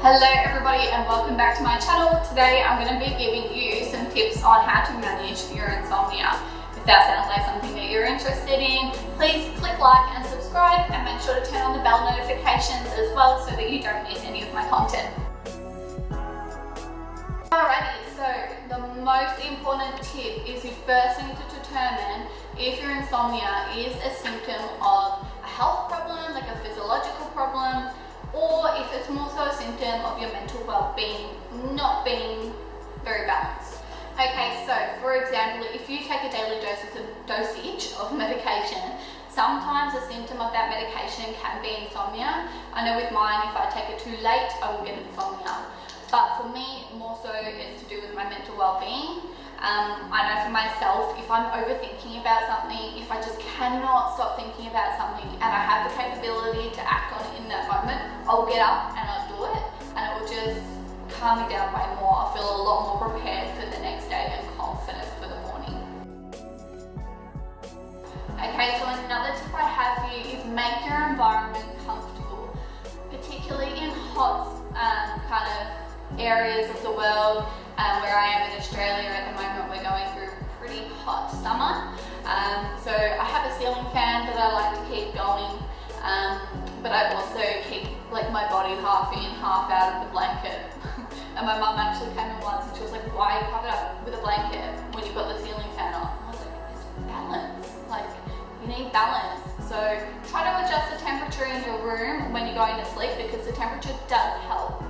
Hello everybody and welcome back to my channel. Today I'm going to be giving you some tips on how to manage your insomnia. If that sounds like something that you're interested in, please click like and subscribe and make sure to turn on the bell notifications as well so that you don't miss any of my content. Alrighty, so the most important tip is you first need to determine if your insomnia is a symptom of a health problem, like a physiological problem, or if it's more so a symptom of your mental well-being not being very balanced. Okay, so for example, if you take a daily dosage of medication, sometimes a symptom of that medication can be insomnia. I know with mine, if I take it too late, I will get insomnia. But for me, more so it's to do with my mental well-being. I know for myself, if I'm overthinking about something, if I just cannot stop thinking about something and I have the capability to act on it in that moment, I'll get up and I'll do it, and it will just calm me down way more. I feel a lot more prepared for the next day and confident for the morning. Okay, so another tip I have for you is make your environment comfortable, particularly in hot kind of areas of the world. Where I am in Australia at the moment, we're going through a pretty hot summer. So I have a ceiling fan that I like to keep going, but I also keep like my body half in, half out of the blanket. And my mum actually came in once and she was like, "Why are you covered up with a blanket when you've got the ceiling fan on?" I was like, "It's balance, like you need balance." So try to adjust the temperature in your room when you're going to sleep, because the temperature does help.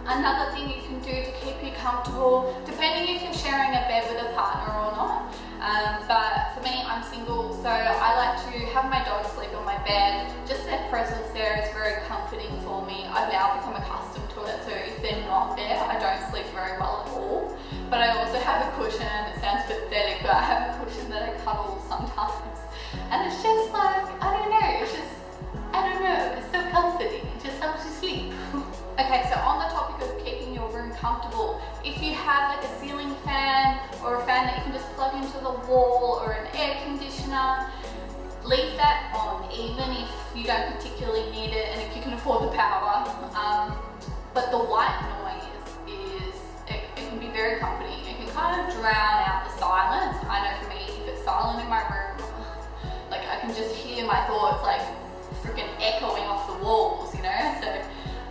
Another thing you can do to keep you comfortable, depending if you're sharing a bed with a partner or not, but for me, I'm single, so I like to have my dog sleep on my bed. Just their presence there is very comforting for me. I've now become accustomed to it, so if they're not there, I don't sleep very well at all. But I also have a cushion, it sounds pathetic, but I have a cushion that I cuddle sometimes. And it's just like, I don't know, it's so comforting, it just helps you sleep. Okay, so on the topic of keeping your room comfortable, if you have like a ceiling fan or a fan that you can just plug into the wall, or an air conditioner, leave that on even if you don't particularly need it and if you can afford the power. But the white noise it can be very comforting. It can kind of drown out the silence. I know for me, if it's silent in my room, like I can just hear my thoughts like freaking echoing off the walls, you know? So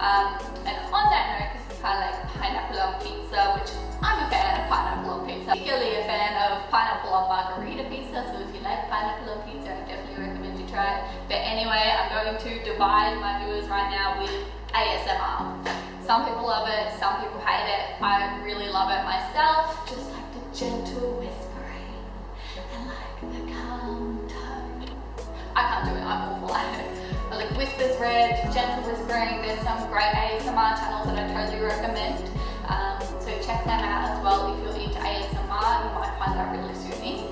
and on that note, this is kind of like pineapple on pizza, which I'm a fan of pineapple on pizza. Particularly a fan of pineapple on margarita pizza, so if you like pineapple on pizza, I definitely recommend you try it. But anyway, I'm going to divide my viewers right now with ASMR. Some people love it, some people hate it. I really love it myself, just like the gentle whispering and like the calm tone. I can't do it, I'm awful at it. But like Whispers Red, gentle whispering, there's some great ASMR channels that I totally recommend. So check them out as well if you're into ASMR, you might find that really soothing.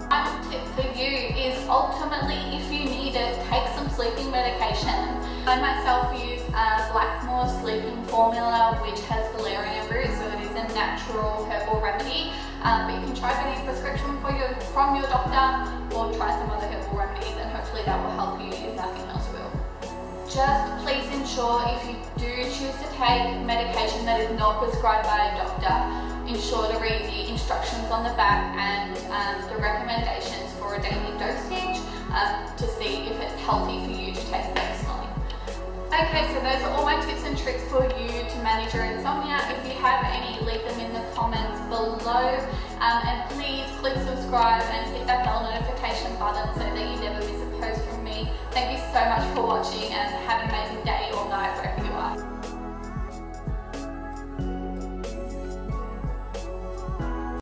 Final tip for you is ultimately, if you need it, take some sleeping medication. I myself use Blackmore sleeping formula, which has valerian root, so it is a natural herbal remedy. But you can try getting a prescription from your doctor, or try some other herbal remedies, and hopefully that will help you if nothing else will. Just please ensure, if you do choose to take medication that is not prescribed by a doctor, ensure to read the instructions on the back and the recommendations for a daily dosage to see if it's healthy for you to take personally. Okay, so those are all my tips and tricks for you to manage your insomnia. If you have any, leave them in the comments below. And please click subscribe and hit that bell notification button so that you never miss a post from me. Thank you so much for watching, and have an amazing day or night.